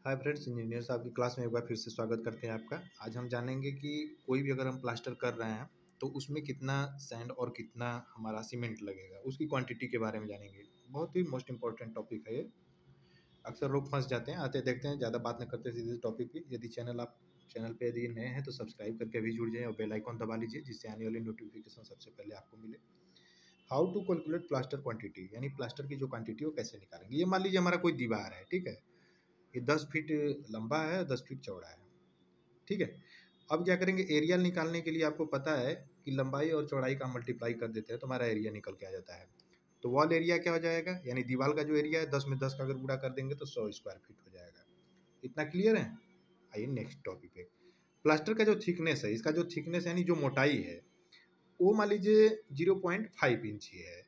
Hi friends, engineers आपकी class में एक बार फिर से स्वागत करते हैं आपका। आज हम जानेंगे कि कोई भी अगर हम प्लास्टर कर रहे हैं तो उसमें कितना सैंड और कितना हमारा सीमेंट लगेगा, उसकी क्वांटिटी के बारे में जानेंगे। बहुत ही मोस्ट इंपॉर्टेंट टॉपिक है ये। अक्सर लोग फंस जाते हैं, आते देखते हैं, ज़्यादा बात न करते सीधे टॉपिक पे। यदि चैनल पे यदि नए हैं तो सब्सक्राइब करके अभी जुड़ जाएं और बेल आइकॉन दबा लीजिए, जिससे आने वाली नोटिफिकेशन सबसे पहले आपको मिले। How to calculate plaster quantity, यानी प्लास्टर की जो क्वांटिटी है वो कैसे निकालेंगे। ये मान लीजिए हमारा कोई दीवार है, ठीक है, ये 10 फीट लंबा है, 10 फीट चौड़ा है, ठीक है। अब क्या करेंगे, एरिया निकालने के लिए आपको पता है कि लंबाई और चौड़ाई का मल्टीप्लाई कर देते हैं तो हमारा एरिया निकल के आ जाता है। तो वॉल एरिया क्या हो जाएगा, यानी दीवार का जो एरिया है 10 में 10 का अगर गुणा कर देंगे तो 100 स्क्वायर फीट हो जाएगा। इतना क्लियर है। आइए नेक्स्ट टॉपिक पे। प्लास्टर का जो थिकनेस है, इसका जो थिकनेस यानी जो मोटाई है वो मान लीजिए 0.5 इंची है।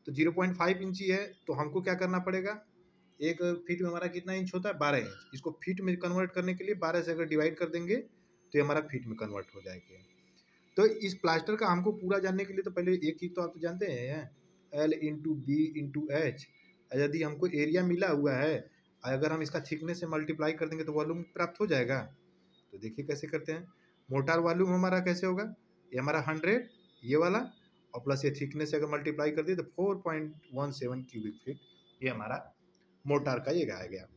तो 0.5 इंची है तो हमको क्या करना पड़ेगा, एक फीट में हमारा कितना इंच होता है, 12 इंच। इसको फीट में कन्वर्ट करने के लिए 12 से अगर डिवाइड कर देंगे तो ये हमारा फीट में कन्वर्ट हो जाएगा। तो इस प्लास्टर का हमको पूरा जानने के लिए तो पहले एक चीज़ तो आप तो जानते हैं, L into B into H. यदि हमको एरिया मिला हुआ है, अगर हम इसका थिकनेस से मल्टीप्लाई कर देंगे तो वॉल्यूम प्राप्त हो जाएगा। तो देखिए कैसे करते हैं। मोटार वॉल्यूम हमारा कैसे होगा, ये हमारा 100 ये वाला, और प्लस ये थिकनेस से अगर मल्टीप्लाई कर दिए तो 4.17 क्यूबिक फीट ये हमारा मोटार का ये आ गया।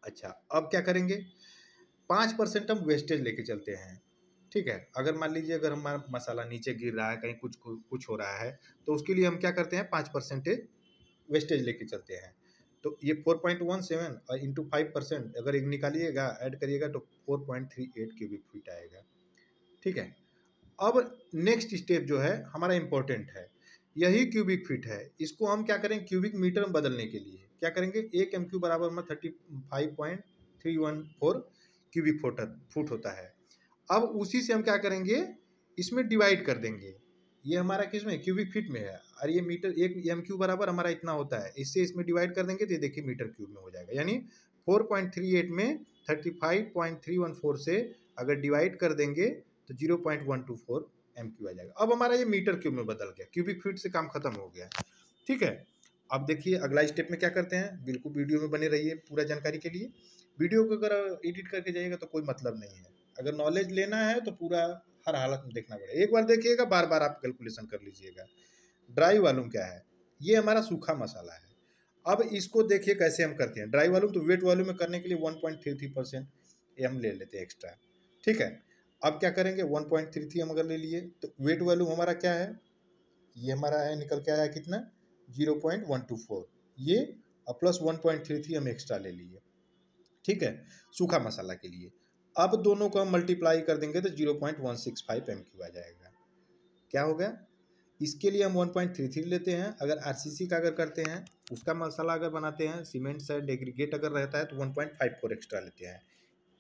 अच्छा, अब क्या करेंगे, 5% हम वेस्टेज लेके चलते हैं, ठीक है। अगर मान लीजिए अगर हमारा मसाला नीचे गिर रहा है, कहीं कुछ हो रहा है, तो उसके लिए हम क्या करते हैं, 5% वेस्टेज लेके चलते हैं। तो ये 4.17 और इंटू 5% अगर एक निकालिएगा, ऐड करिएगा तो 4.38 क्यूबिक फीट आएगा, ठीक है। अब नेक्स्ट स्टेप जो है हमारा इम्पोर्टेंट है, यही क्यूबिक फीट है। इसको हम क्या करें, क्यूबिक मीटर में बदलने के लिए क्या करेंगे, एक MQ बराबर में 35.314 क्यूबिक फुट होता है। अब उसी से हम क्या करेंगे, इसमें डिवाइड कर देंगे। ये हमारा किस में, क्यूबिक फीट में है, और ये मीटर, एक MQ बराबर हमारा इतना होता है, इससे इसमें डिवाइड कर देंगे तो ये देखिए मीटर क्यूब में हो जाएगा। यानी 4.38 में 35.314 से अगर डिवाइड कर देंगे तो 0.124 MQ आ जाएगा। अब हमारा ये मीटर क्यूब में बदल गया, क्यूबिक फीट से काम खत्म हो गया, ठीक है। अब देखिए अगला स्टेप में क्या करते हैं, बिल्कुल वीडियो में बने रहिए पूरा जानकारी के लिए। वीडियो को अगर एडिट करके जाइएगा तो कोई मतलब नहीं है, अगर नॉलेज लेना है तो पूरा हर हालत में देखना पड़ेगा। एक बार देखिएगा, बार बार आप कैलकुलेशन कर लीजिएगा। ड्राई वॉल्यूम क्या है, ये हमारा सूखा मसाला है। अब इसको देखिए कैसे हम करते हैं। ड्राई वॉल्यूम तो वेट वॉल्यूम में करने के लिए 1.33% ये हम ले लेते हैं एक्स्ट्रा, ठीक है। अब क्या करेंगे, 1.33 हम अगर ले लिए तो वेट वॉल्यूम हमारा क्या है, ये हमारा है, निकल के आया कितना, 0.124 ये, और प्लस 1.33 हम एक्स्ट्रा ले लिए, ठीक है, सूखा मसाला के लिए। अब दोनों को हम मल्टीप्लाई कर देंगे तो 0.165 MQ आ जाएगा। क्या हो गया, इसके लिए हम 1.33 लेते हैं। अगर RCC का अगर करते हैं, उसका मसाला अगर बनाते हैं, सीमेंट सैंड एग्रीगेट अगर रहता है तो 1.54 एक्स्ट्रा लेते हैं।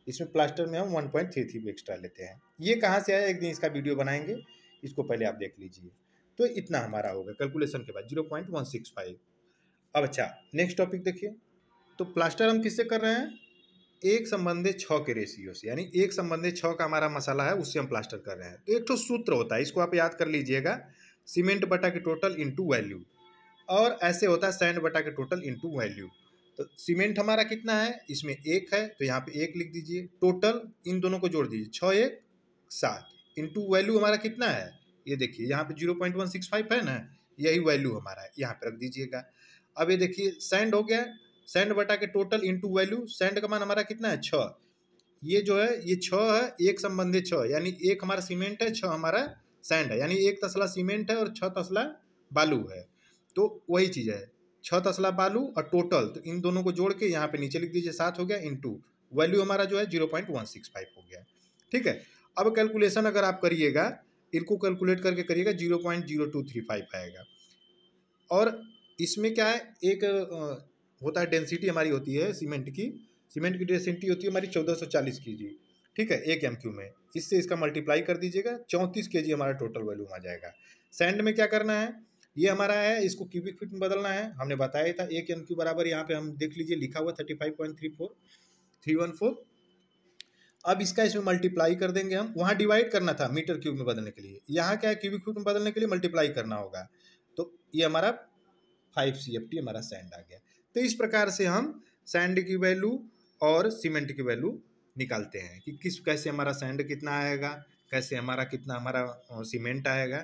इसमें प्लास्टर में हम 1.33 भी एक्स्ट्रा लेते हैं। ये कहाँ से आया, एक दिन इसका वीडियो बनाएंगे, इसको पहले आप देख लीजिए। तो इतना हमारा होगा कैलकुलेशन के बाद 0.165। अब अच्छा नेक्स्ट टॉपिक देखिए। तो प्लास्टर हम किससे कर रहे हैं, 1:6 के रेशियो से, यानी 1:6 का हमारा मसाला है, उससे हम प्लास्टर कर रहे हैं। तो एक तो सूत्र होता है, इसको आप याद कर लीजिएगा, सीमेंट बटा के टोटल इंटू वैल्यू, और ऐसे होता है सैंड बटा के टोटल इंटू वैल्यू। तो सीमेंट हमारा कितना है, इसमें 1 है तो यहाँ पे 1 लिख दीजिए, टोटल इन दोनों को जोड़ दीजिए, 6 1 7, इंटू वैल्यू हमारा कितना है, ये देखिए यहाँ पे 0.165 है ना, यही वैल्यू हमारा है, यहाँ पे रख दीजिएगा। अब ये देखिए सैंड हो गया, सैंड बटा के टोटल इंटू वैल्यू, सैंड का मान हमारा कितना है 6, ये जो है ये 6 है, 1:6, यानी 1 हमारा सीमेंट है, 6 हमारा सैंड है, यानी 1 तसला सीमेंट है और 6 तसला बालू है। तो वही चीज़ है, 6 तसला बालू और टोटल, तो इन दोनों को जोड़ के यहाँ पे नीचे लिख दीजिए, 7 हो गया, इंटू वैल्यू हमारा जो है 0.165 हो गया, ठीक है। अब कैलकुलेशन अगर आप करिएगा, इनको कैलकुलेट करके करिएगा, 0.0235 आएगा। और इसमें क्या है, एक होता है डेंसिटी हमारी होती है सीमेंट की डेंसिटी होती है हमारी 1440 kg, ठीक है, 1 MQ में। इससे इसका मल्टीप्लाई कर दीजिएगा, 34 kg हमारा टोटल वॉल्यूम आ जाएगा। सैंड में क्या करना है, ये हमारा है, इसको क्यूबिक फीट में बदलना है, हमने बताया था 1 MQ बराबर, यहाँ पे हम देख लीजिए लिखा हुआ 35.314। अब इसका इसमें मल्टीप्लाई कर देंगे हम, वहाँ डिवाइड करना था मीटर क्यूब में बदलने के लिए, यहाँ क्या है क्यूबिक फीट में बदलने के लिए मल्टीप्लाई करना होगा। तो ये हमारा 5 CFT हमारा सैंड आ गया। तो इस प्रकार से हम सैंड की वैल्यू और सीमेंट की वैल्यू निकालते हैं कि कैसे हमारा सैंड कितना आएगा, कैसे कितना हमारा सीमेंट आएगा।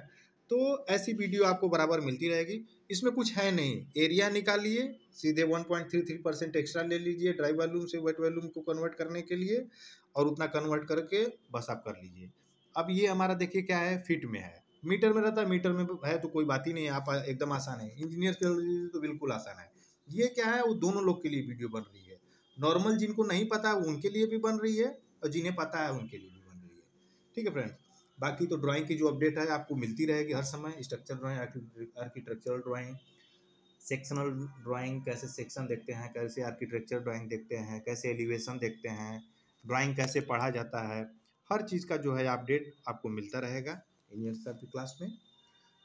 तो ऐसी वीडियो आपको बराबर मिलती रहेगी। इसमें कुछ है नहीं, एरिया निकालिए, सीधे 1.33% एक्स्ट्रा ले लीजिए ड्राई वॉल्यूम से वेट वॉल्यूम को कन्वर्ट करने के लिए, और उतना कन्वर्ट करके बस आप कर लीजिए। अब ये हमारा देखिए क्या है, फीट में है, मीटर में रहता है, मीटर में है तो कोई बात ही नहीं है, आप एकदम आसान है। इंजीनियर के लिए तो बिल्कुल आसान है। ये क्या है, वो दोनों लोग के लिए वीडियो बन रही है। नॉर्मल जिनको नहीं पता है उनके लिए भी बन रही है, और जिन्हें पता है उनके लिए भी बन रही है। ठीक है फ्रेंड्स, बाकी तो ड्राइंग की जो अपडेट है आपको मिलती रहेगी हर समय। Structure drawing, architectural drawing, sectional drawing, कैसे सेक्शन देखते हैं, कैसे आर्किटेक्चर ड्राइंग देखते हैं, कैसे एलिवेशन देखते हैं, ड्राइंग कैसे पढ़ा जाता है, हर चीज़ का जो है अपडेट आपको मिलता रहेगा इंजीनियर साहब की क्लास में।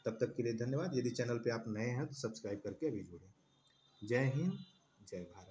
तब तक के लिए धन्यवाद। यदि चैनल पे आप नए हैं तो सब्सक्राइब करके अभी जुड़ें। जय हिंद, जय भारत।